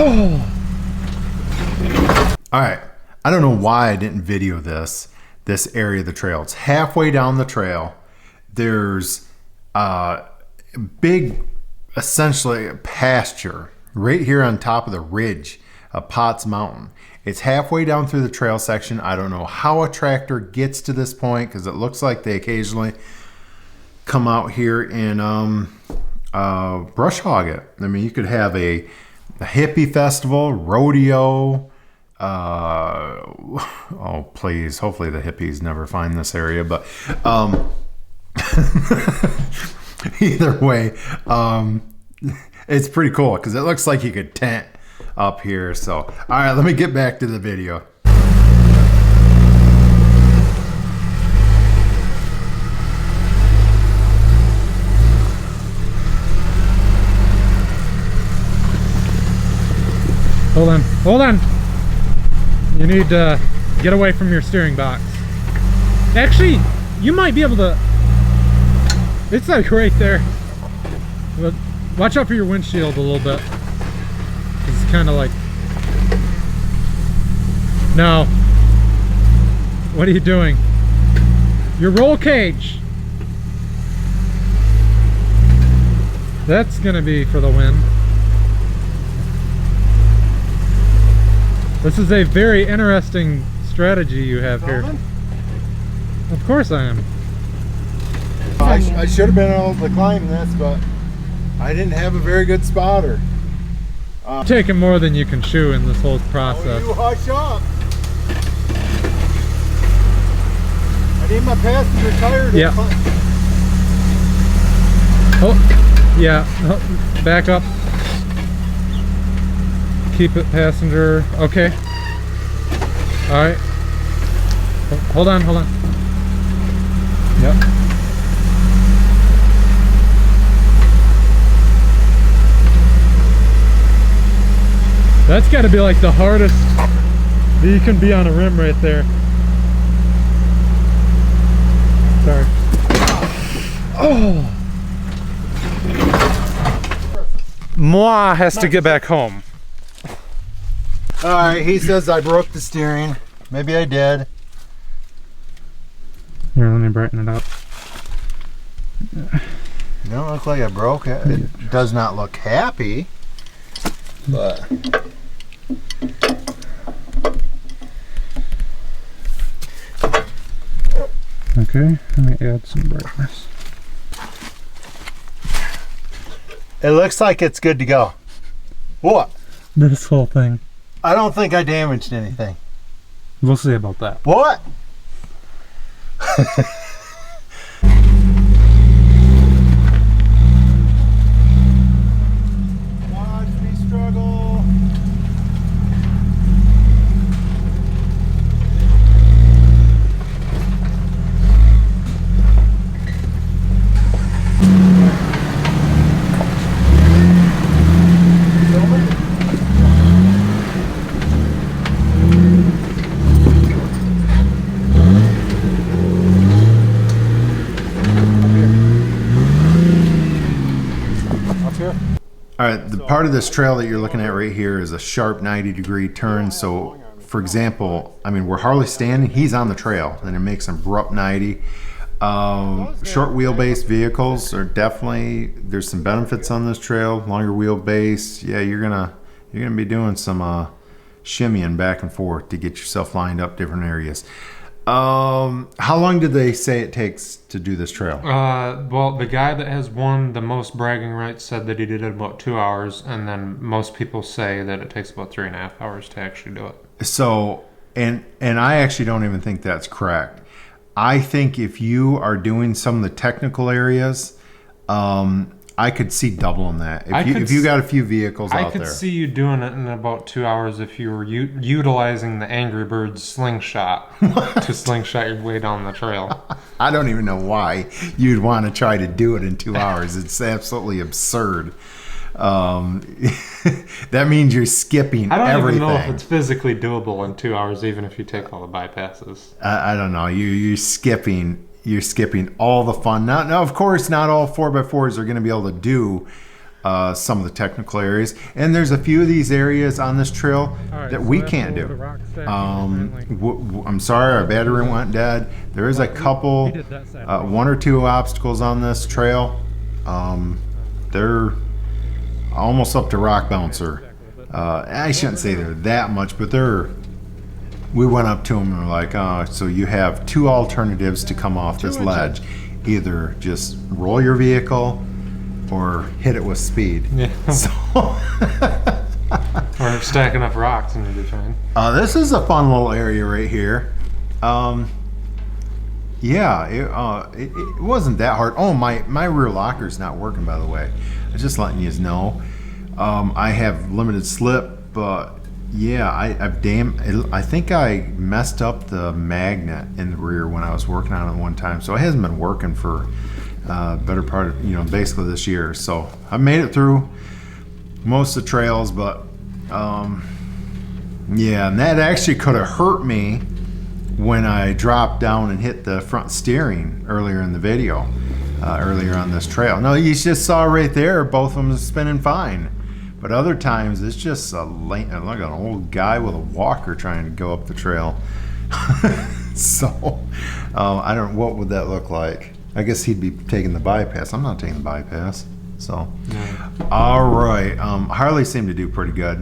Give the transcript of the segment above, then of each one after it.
Oh. All right. I don't know why I didn't video this area of the trail. It's halfway down the trail. There's big, essentially pasture right here on top of the ridge of Potts Mountain. It's halfway down through the trail section. I don't know how a tractor gets to this point because it looks like they occasionally come out here and brush hog it. I mean, you could have a hippie festival, rodeo. Oh, please. Hopefully the hippies never find this area, but either way, it's pretty cool because it looks like you could tent up here. So, all right, let me get back to the video. Hold on. You need to get away from your steering box. Actually, you might be able to. It's like right there. But watch out for your windshield a little bit. It's kind of like. No. What are you doing? Your roll cage. That's gonna be for the win. This is a very interesting strategy you have here. Of course I am. I should have been able to climb this, but I didn't have a very good spotter. Taking more than you can chew in this whole process. Oh, you hush up. I need my passenger tire to climb. Oh, yeah. Oh, back up. Keep it passenger. Okay. All right. Hold on. Yep. That's got to be like the hardest that you can be on a rim right there. Sorry. Oh. Moi has to get back home. Alright, he says I broke the steering. Maybe I did. Here, let me brighten it up. You don't look like I broke it. It does not look happy. But okay, let me add some brightness. it looks like it's good to go. What? This whole thing. I don't think I damaged anything. We'll see about that. What? Watch me struggle. All right, the part of this trail that you're looking at right here is a sharp 90-degree turn. So, for example, I mean, where Harley's standing, he's on the trail, and it makes an abrupt 90. Short wheelbase vehicles are definitely, there's some benefits on this trail. Longer wheelbase, yeah, you're gonna be doing some shimmying back and forth to get yourself lined up different areas. How long did they say it takes to do this trail? Well, the guy that has won the most bragging rights said that he did it in about 2 hours, and then most people say that it takes about 3.5 hours to actually do it. So, and I actually don't even think that's correct. I think if you are doing some of the technical areas, I could see doubling that. If you got a few vehicles out there. I could see you doing it in about 2 hours if you were utilizing the Angry Birds slingshot to slingshot your way down the trail. I don't even know why you'd want to try to do it in 2 hours. It's absolutely absurd. That means you're skipping everything. I don't even know if it's physically doable in 2 hours, even if you take all the bypasses. I don't know. You're skipping all the fun. Now, of course, not all 4x4s are going to be able to do some of the technical areas. And there's a few of these areas on this trail Alright, that so we that's can't the do. rock stack I'm sorry, our battery went dead. There is a couple, we did that Saturday. one or two obstacles on this trail. They're almost up to rock bouncer. I shouldn't say they're that much, but we went up to them and were like, so you have two alternatives to come off this ledge. Either just roll your vehicle or hit it with speed. Yeah. So Or stack enough rocks and you'll be fine. this is a fun little area right here. Yeah, it wasn't that hard. Oh, my rear locker's not working, by the way. I'm just letting you know. I have limited slip, but yeah, I think I messed up the magnet in the rear when I was working on it one time, so it hasn't been working for better part of, basically this year. So I made it through most of the trails, but yeah, and that actually could have hurt me when I dropped down and hit the front steering earlier in the video, earlier on this trail. No, you just saw right there, both of them spinning fine. But other times it's just like an old guy with a walker trying to go up the trail. So I don't know, what would that look like? I guess he'd be taking the bypass. I'm not taking the bypass. So, all right. Harley seemed to do pretty good.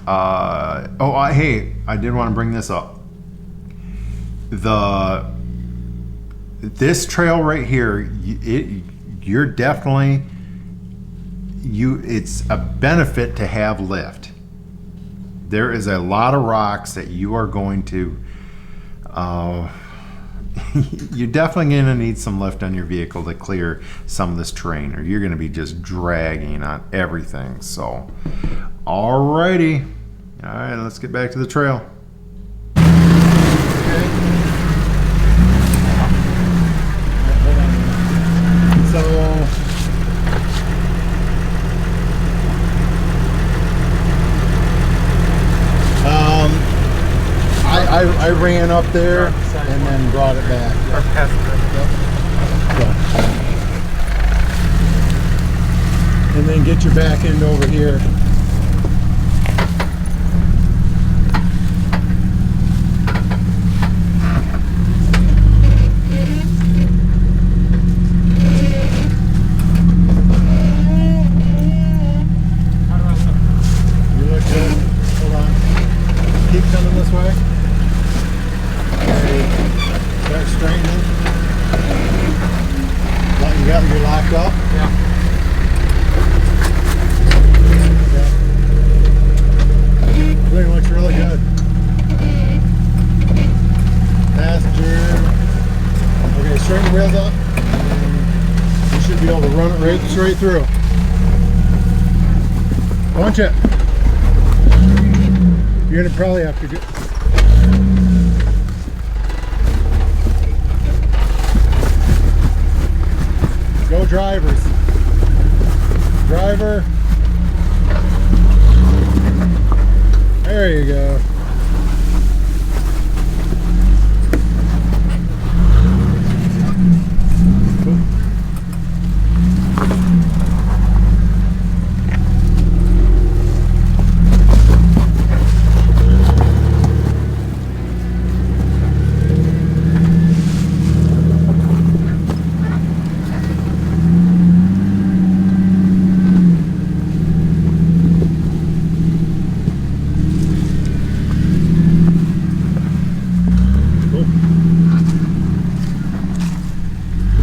Hey, I did want to bring this up. This trail right here, you're definitely, it's a benefit to have lift. There is a lot of rocks that you are going to, you're definitely going to need some lift on your vehicle to clear some of this terrain, or you're going to be just dragging on everything. So, alrighty. All right, let's get back to the trail. I ran up there and then brought it back. And then get your back end over here. You look good. Hold on. Keep coming this way. Start straightening. You got your locked up? Yeah. Everything looks really good. Passenger. Okay, straighten the wheels up. And you should be able to run it right straight through. Punch it. You're gonna probably have to go. Go drivers. Driver. There you go.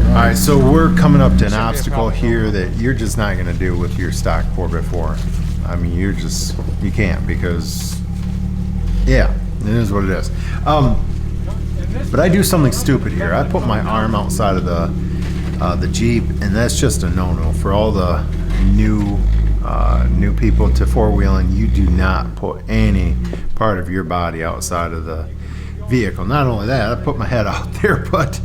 Alright, so we're coming up to an obstacle here that you're just not going to do with your stock 4x4. I mean, you can't, because, yeah, it is what it is. But I do something stupid here. I put my arm outside of the Jeep, and that's just a no-no. For all the new people to four-wheeling, you do not put any part of your body outside of the vehicle. Not only that, I put my head out there, but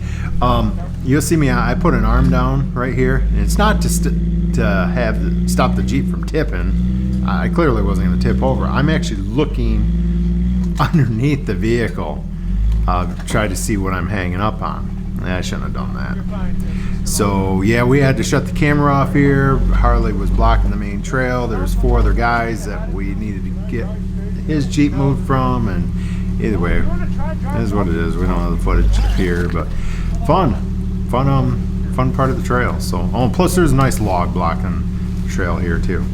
you'll see me, I put an arm down right here, and it's not just to stop the Jeep from tipping. I clearly wasn't going to tip over. I'm actually looking underneath the vehicle, try to see what I'm hanging up on. I shouldn't have done that. So yeah, we had to shut the camera off here. Harley was blocking the main trail. There's 4 other guys that we needed to get his Jeep moved from, and either way, it is what it is. We don't have the footage here, but fun part of the trail. So, oh, plus there's a nice log blocking the trail here too.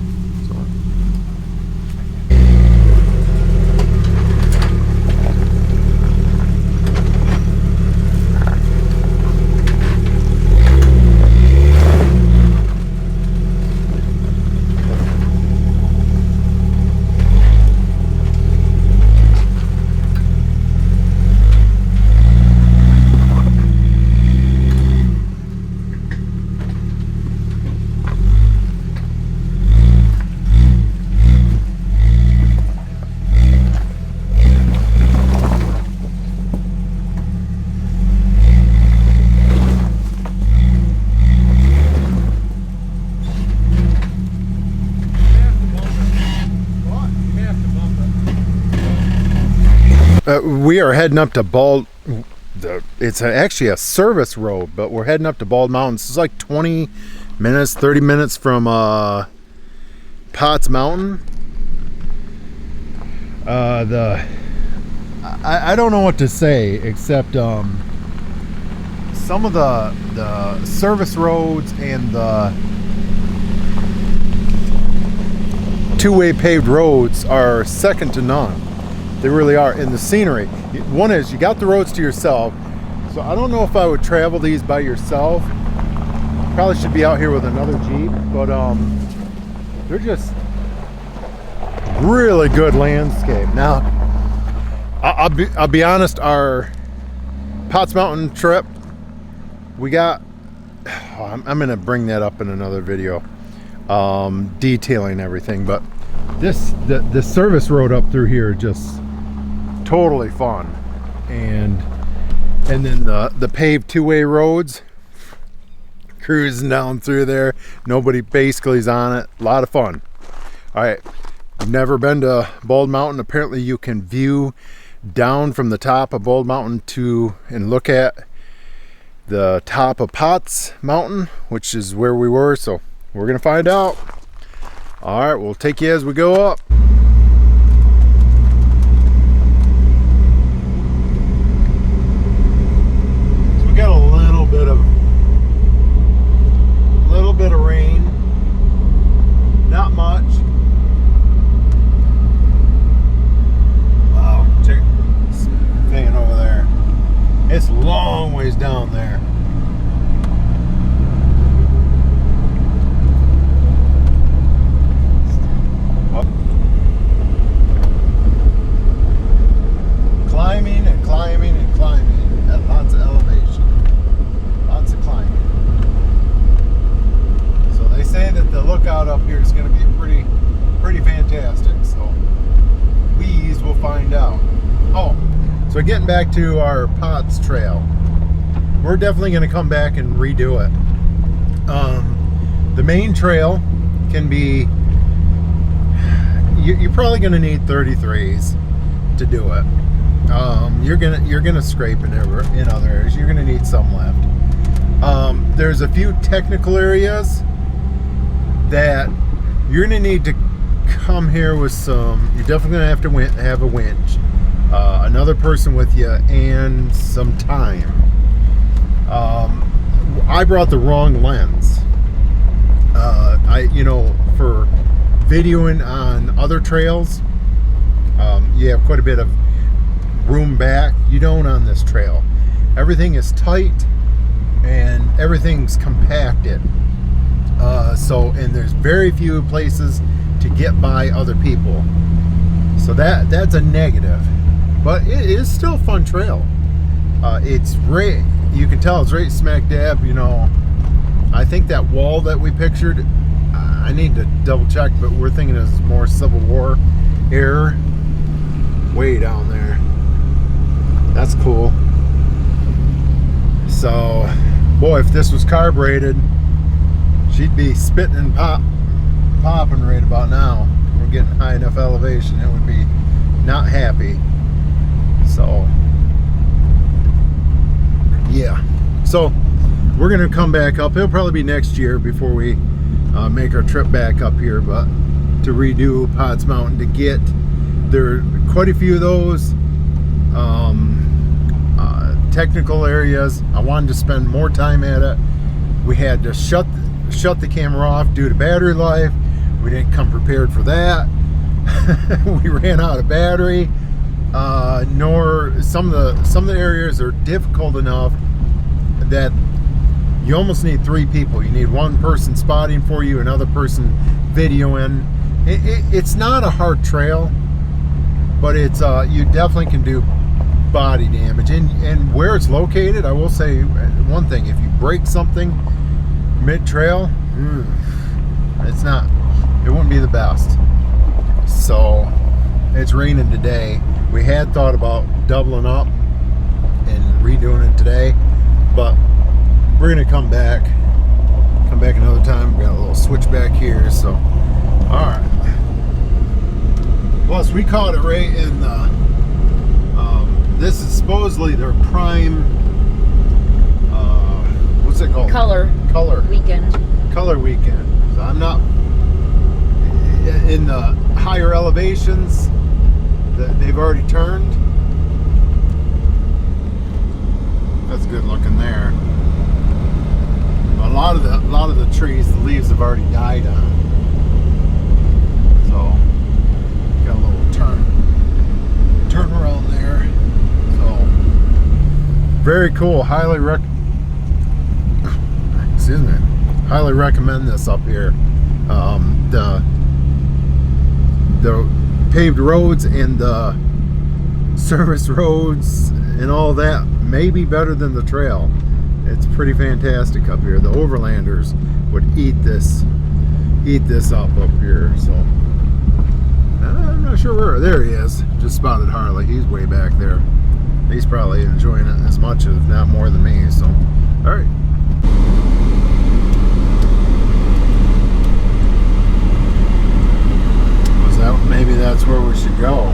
We are heading up to Bald. It's actually a service road, but we're heading up to Bald Mountains. It's like 20 minutes, 30 minutes from Potts Mountain. I don't know what to say except some of the service roads and the two-way paved roads are second to none. They really are. In the scenery, one is you got the roads to yourself, so I don't know if I would travel these by yourself. Probably should be out here with another Jeep, but they're just really good landscape. Now I'll be honest, our Potts Mountain trip, we got, I'm gonna bring that up in another video, detailing everything, but the service road up through here just totally fun, and then the paved two-way roads, cruising down through there, nobody basically is on it. A lot of fun. All right, I've never been to Bald Mountain. Apparently you can view down from the top of Bald Mountain and look at the top of Potts Mountain, which is where we were, so we're gonna find out. All right, we'll take you as we go up. So we got a little bit of rain, not much. Wow, check this thing over there. It's a long ways down there. Climbing and climbing and climbing at lots of elevation. Lots of climbing. So they say that the lookout up here is going to be pretty fantastic. So we'll find out. Oh, so getting back to our Potts Trail, we're definitely going to come back and redo it. The main trail can be, you're probably going to need 33s to do it. You're gonna scrape in other areas. You're gonna need some left. There's a few technical areas that you're gonna need to come here with some. You're definitely gonna have to have a winch, another person with you, and some time. I brought the wrong lens. For videoing on other trails, you have quite a bit of room back. You don't on this trail. Everything is tight and everything's compacted, and there's very few places to get by other people, so that's a negative, but it is still a fun trail. It's right, you can tell it's right smack dab. I think that wall that we pictured, I need to double check, but we're thinking it's more Civil War era, way down there. That's cool. So, boy, if this was carbureted, she'd be spitting and popping right about now. We're getting high enough elevation, it would be not happy. So, yeah. So we're gonna come back up. It'll probably be next year before we make our trip back up here, but to redo Potts Mountain, to get there are quite a few of those technical areas. I wanted to spend more time at it. We had to shut the camera off due to battery life. We didn't come prepared for that. We ran out of battery. Nor some of the areas are difficult enough that you almost need 3 people. You need one person spotting for you, another person videoing. It's not a hard trail, but it's you definitely can do body damage. And where it's located, I will say one thing: if you break something mid-trail, it wouldn't be the best. So it's raining today. We had thought about doubling up and redoing it today, but we're gonna come back another time. We got a little switchback here, so all right. Plus, we caught it right in the. This is supposedly their prime. What's it called? Color weekend. Color weekend. So I'm not in the higher elevations that they've already turned. That's good looking there. A lot of the trees, the leaves have already died on. So got a little turn around there. So very cool. Highly recommend this up here. The paved roads and the service roads and all that may be better than the trail. It's pretty fantastic up here. The overlanders would eat this up here. So I'm not sure where. There he is. Just spotted Harley. He's way back there. He's probably enjoying it as much, if not more than me. So all right. Maybe that's where we should go.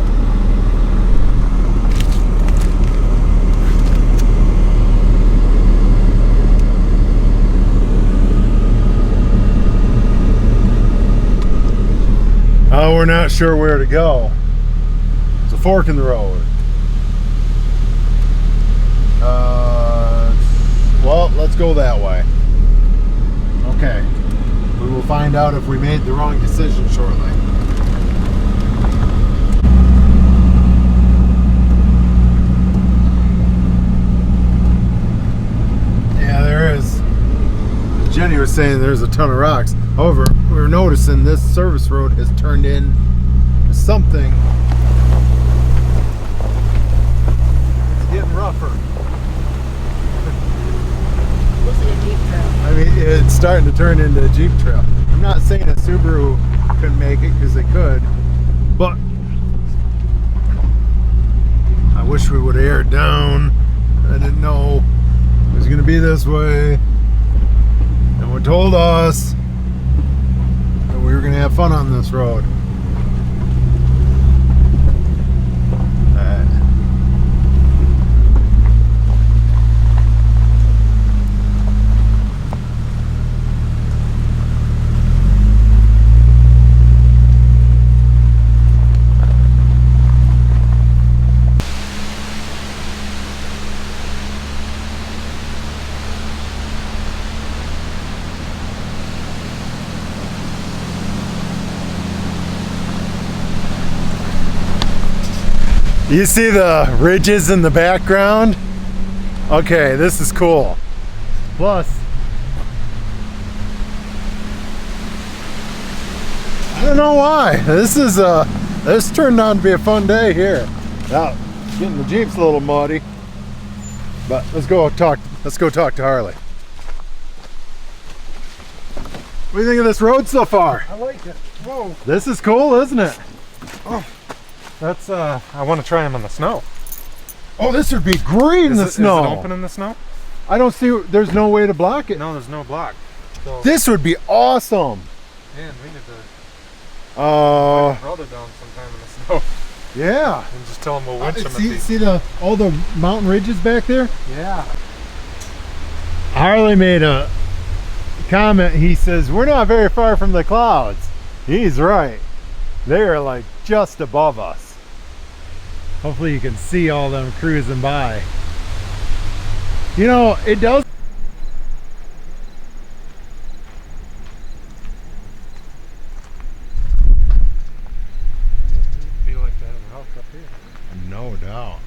Oh, we're not sure where to go. It's a fork in the road. Well, let's go that way. Okay. We will find out if we made the wrong decision shortly. Jenny was saying there's a ton of rocks. However, we were noticing this service road has turned into something. It's getting rougher. Looks like a Jeep trail. I mean, it's starting to turn into a Jeep trail. I'm not saying a Subaru couldn't make it, because they could, but I wish we would have aired down. I didn't know it was going to be this way. And told us that we were going to have fun on this road. You see the ridges in the background? Okay, this is cool. Plus, I don't know why. This turned out to be a fun day here. Now, getting the Jeep's a little muddy, but let's go talk to Harley. What do you think of this road so far? I like it. Whoa. This is cool, isn't it? Oh, that's I want to try them on the snow. Oh, this would be great in the snow. Is it open in the snow? I don't see. There's no way to block it. No, there's no block. So, this would be awesome. man, we need to roll it down sometime in the snow. Yeah. And just tell them we'll winch them. See all the mountain ridges back there? Yeah. Harley made a comment. He says, we're not very far from the clouds. He's right. They are like just above us. Hopefully you can see all them cruising by. You know, it does. Be like to have a house up here. No doubt.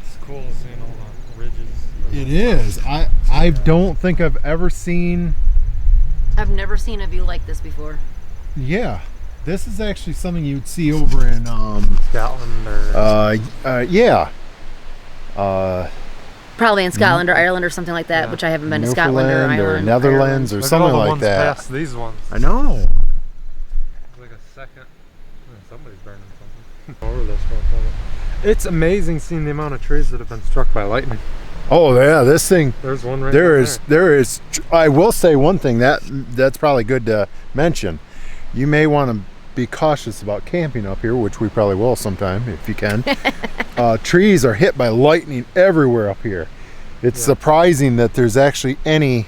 It's cool seeing all the ridges. It is. I don't think I've ever seen. I've never seen a view like this before. Yeah, this is actually something you'd see over in Scotland or yeah. Probably in Scotland or Ireland or something like that, which I haven't been to Scotland or Newfoundland Ireland. Netherlands or look at something all the like ones that. past these ones. I know. It's like a second. Somebody's burning something. Over this one. It's amazing seeing the amount of trees that have been struck by lightning. Oh yeah, this thing. There's one right There down is. There is. I will say one thing that's probably good to mention. You may want to be cautious about camping up here, which we probably will sometime if you can. Trees are hit by lightning everywhere up here. It's surprising that there's actually any.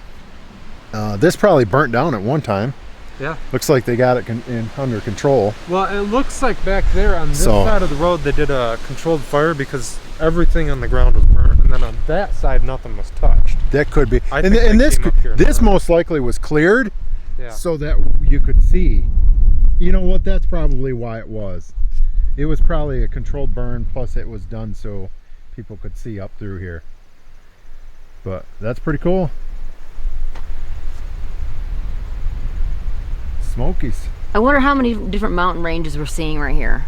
This probably burnt down at one time. Yeah. Looks like they got it under control. Well, it looks like back there on this side of the road they did a controlled fire because everything on the ground was burnt, and then on that side nothing was touched. That could be. I And think they this came up here and this around. most likely was cleared, Yeah. so that you could see. You know what? That's probably why it was. It was probably a controlled burn, plus it was done so people could see up through here. But that's pretty cool. Smokies. I wonder how many different mountain ranges we're seeing right here.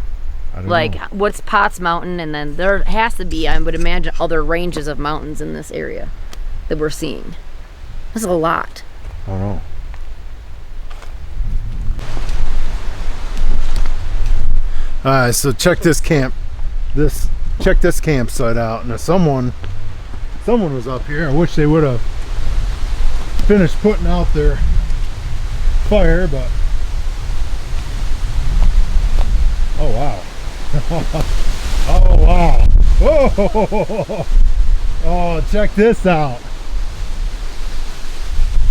I don't Like, know. what's Potts Mountain, and then there has to be, I would imagine, other ranges of mountains in this area that we're seeing. That's a lot. I don't know. Alright, so check this check this campsite out. Now someone was up here. I wish they would have finished putting out their fire, but oh wow. Oh wow. Whoa. Oh, check this out.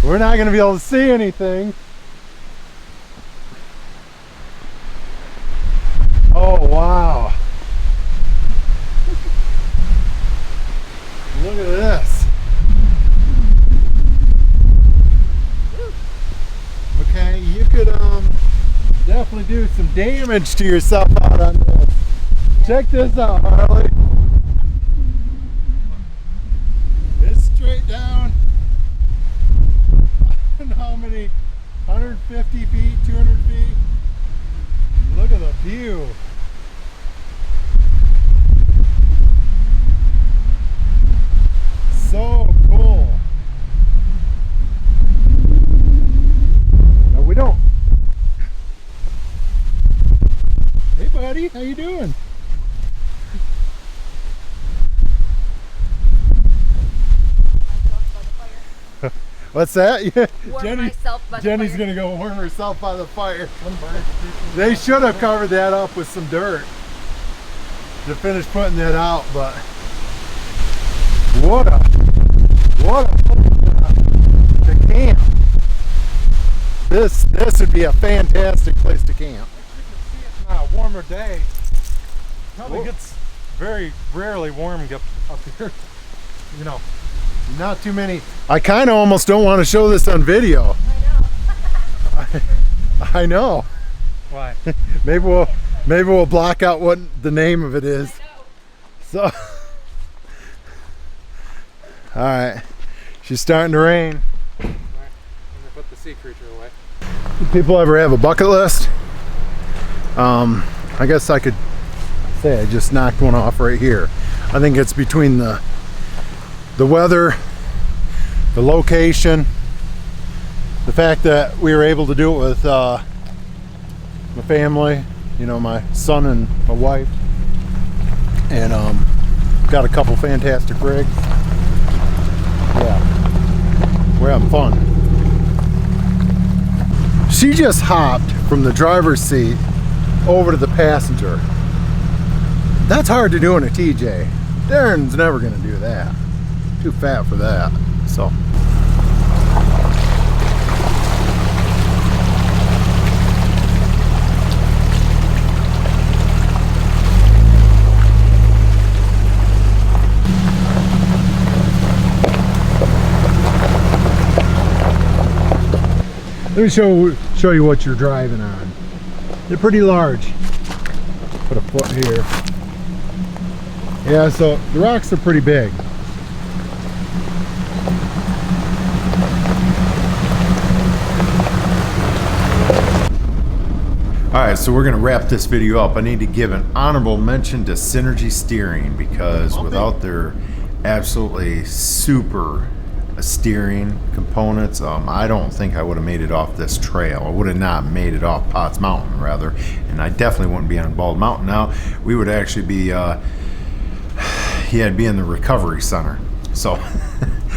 We're not gonna be able to see anything. Oh wow. Look at this. Okay, you could definitely do some damage to yourself out on this. Check this out, Harley. It's straight down. I don't know how many, 150 feet, 200 feet. Look at the view. So cool. No, we don't. Hey buddy, how you doing? What's that? Yeah. Jenny's gonna go warm herself by the fire. They should have covered that up with some dirt to finish putting that out, but what a to camp. This would be a fantastic place to camp. On a warmer day, probably gets very rarely warm up here. You know. Not too many. I kind of almost don't want to show this on video. I know. Why? Maybe we'll block out what the name of it is. So, all right, she's starting to rain. All right, I'm gonna put the sea creature away. People ever have a bucket list? I guess I could say I just knocked one off right here. I think it's between the weather, the location, the fact that we were able to do it with my family, you know, my son and my wife, and got a couple fantastic rigs. Yeah, we're having fun. She just hopped from the driver's seat over to the passenger. That's hard to do in a TJ. Darren's never gonna do that. too fat for that. So. Let me show you what you're driving on. They're pretty large. Put a foot here. Yeah, so the rocks are pretty big. Alright, so we're going to wrap this video up. I need to give an honorable mention to Synergy Steering, because without their absolutely super steering components, I don't think I would have made it off this trail. I would have not made it off Potts Mountain, rather, and I definitely wouldn't be on Bald Mountain now. We would actually be be in the recovery center. So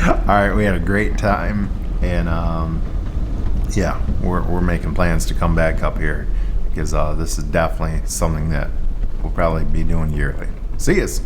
alright, we had a great time, and yeah, we're making plans to come back up here, because this is definitely something that we'll probably be doing yearly. See yous.